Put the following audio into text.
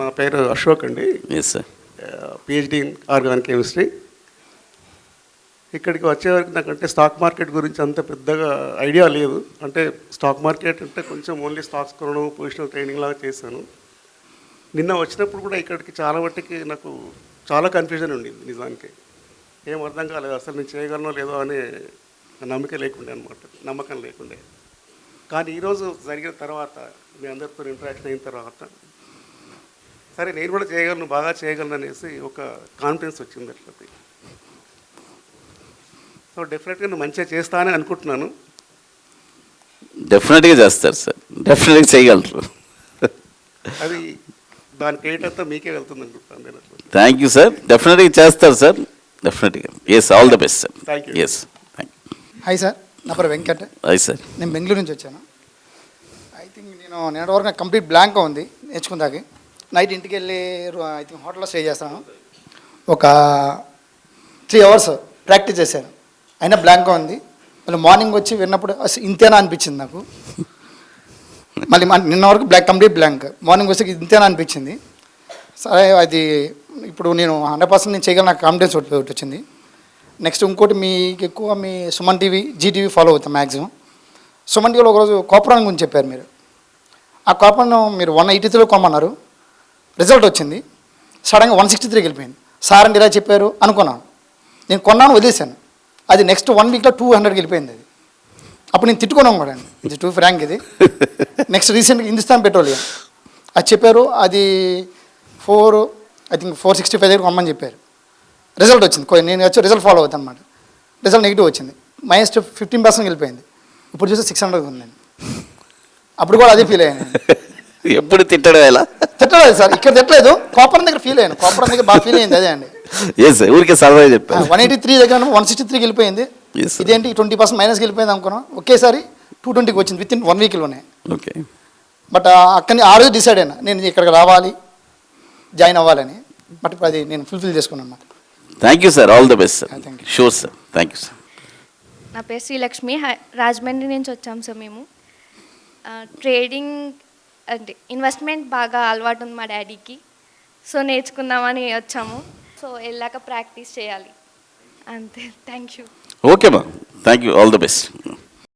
నా పేరు అశోక్ అండి. Yes sir. PhD in organic chemistry. ఇక్కడికి వచ్చేవరకు నాకంటే స్టాక్ మార్కెట్ గురించి అంత పెద్దగా ఐడియా లేదు. అంటే స్టాక్ మార్కెట్ అంటే కొంచెం ఓన్లీ స్టాక్స్ కొనడం, పొజిషనల్ ట్రైనింగ్ లాగా చేశాను. నిన్న వచ్చినప్పుడు కూడా ఇక్కడికి చాలా మట్టికి నాకు చాలా కన్ఫ్యూజన్ ఉండింది. నిజానికి ఏం అర్థం కాలేదు. అసలు నేను చేయగలనో లేదో అనే నమ్మకం లేకుండే. కానీ ఈరోజు జరిగిన తర్వాత మీ అందరితో ఇంటరాక్షన్ అయిన తర్వాత సరే నేను కూడా చేయగలను, బాగా చేయగలను అనేసి ఒక కాన్ఫిడెన్స్ వచ్చింది అట్లది. సో డెఫినెట్గా నువ్వు మంచిగా చేస్తానని అనుకుంటున్నాను. డెఫినెట్గా చేస్తారు సార్, డెఫినెట్గా చేయగలరు. అది దాని క్రెడిట్ అంతా మీకే వెళ్తుంది అనుకుంటాను నేను. థ్యాంక్ యూ సార్, డెఫినెట్గా చేస్తారు సార్, డెఫినెట్గా. Yes, all the best sir. Thank you. Yes, thank you. Hi sir, నా పేరు వెంకట్. Hi sir. నేను బెంగళూరు నుంచి వచ్చాను. ఐ థింక్ నేను వరకు నాకు కంప్లీట్ బ్లాంక్గా ఉంది నేర్చుకుందాకి. నైట్ ఇంటికి వెళ్ళి ఐ థింక్ హోటల్లో స్టే చేస్తాను. ఒక 3 hours ప్రాక్టీస్ చేశాను, అయినా బ్లాంక్గా ఉంది. మళ్ళీ మార్నింగ్ వచ్చి విన్నప్పుడు అసలు ఇంతేనా అనిపించింది నాకు. మళ్ళీ నిన్న వరకు కంప్లీట్ బ్లాంక్, మార్నింగ్ వచ్చి ఇంతేనా అనిపించింది. సరే అది ఇప్పుడు నేను 100% నేను చేయగలను, నాకు కాన్ఫిడెన్స్ ఒకటి వచ్చింది. నెక్స్ట్ ఇంకోటి మీకు ఎక్కువ మీ సుమన్ టీవీ, జీటీవీ ఫాలో అవుతాం మ్యాక్సిమం. సుమన్ టీవీలో ఒకరోజు కాపరాన్ గురించి చెప్పారు మీరు. ఆ కాపరాన్ మీరు 183 కొనమన్నారు, రిజల్ట్ వచ్చింది. సడన్గా 163కి వెళ్ళిపోయింది. సార్ అంటే ఇలా చెప్పారు అనుకున్నాను. నేను కొన్నాను, వదిలేశాను. అది నెక్స్ట్ 1 weekలో 200కి వెళ్ళిపోయింది. అది అప్పుడు నేను తిట్టుకున్నాను కూడా అండి, ఇది టూ ఫ్రాంక్ ఇది. నెక్స్ట్ రీసెంట్గా హిందుస్థాన్ పెట్రోలియం అది చెప్పారు, అది 465 దగ్గర కొమ్మని చెప్పారు. రిజల్ట్ వచ్చింది, నేను వచ్చి రిజల్ట్ ఫాలో అవుతాను అనమాట. రిజల్ట్ నెగిటివ్ వచ్చింది, -15% వెళ్ళిపోయింది. ఇప్పుడు చూస్తే 600 ఉంది. అప్పుడు కూడా అదే ఫీల్ అయ్యాను. ఎప్పుడు తిట్టడం ఎలా? తిట్టలేదు సార్, ఇక్కడ తిట్టలేదు, కాపర్ దగ్గర ఫీల్ అయ్యాను. కాపర్ దగ్గర బాగా ఫీల్ అయింది అదే అండి. ఊరికే సర్వే చెప్పాను. 183 దగ్గర 163కి వెళ్ళిపోయింది. ఇదేంటి 20% మైనస్కి వెళ్ళిపోయింది అనుకున్నాం. ఒకేసారి 220కి వచ్చింది విత్ ఇన్ 1 weekలోనే. ఓకే. బట్ అక్కడిని ఆ రోజు డిసైడ్ అయినా నేను ఇక్కడికి రావాలి, జాయిన్ అవ్వాలని. బట్ ఇప్పుడు అది నేను ఫుల్ఫిల్ చేసుకున్నాను అన్నమాట. Thank you sir, all the best sir. Thank you. Sure sir, thank you sir. నా పేరు శ్రీలక్ష్మి, రాజమండ్రి నుంచి వచ్చాం సార్ మేము. ట్రేడింగ్ అంటే ఇన్వెస్ట్మెంట్ బాగా అలవాటు ఉంది మా డాడీకి, సో నేర్చుకుందామని వచ్చాము. సో వెళ్ళాక ప్రాక్టీస్ చేయాలి అంతే. Thank you. ఓకే మా, thank you, all the best.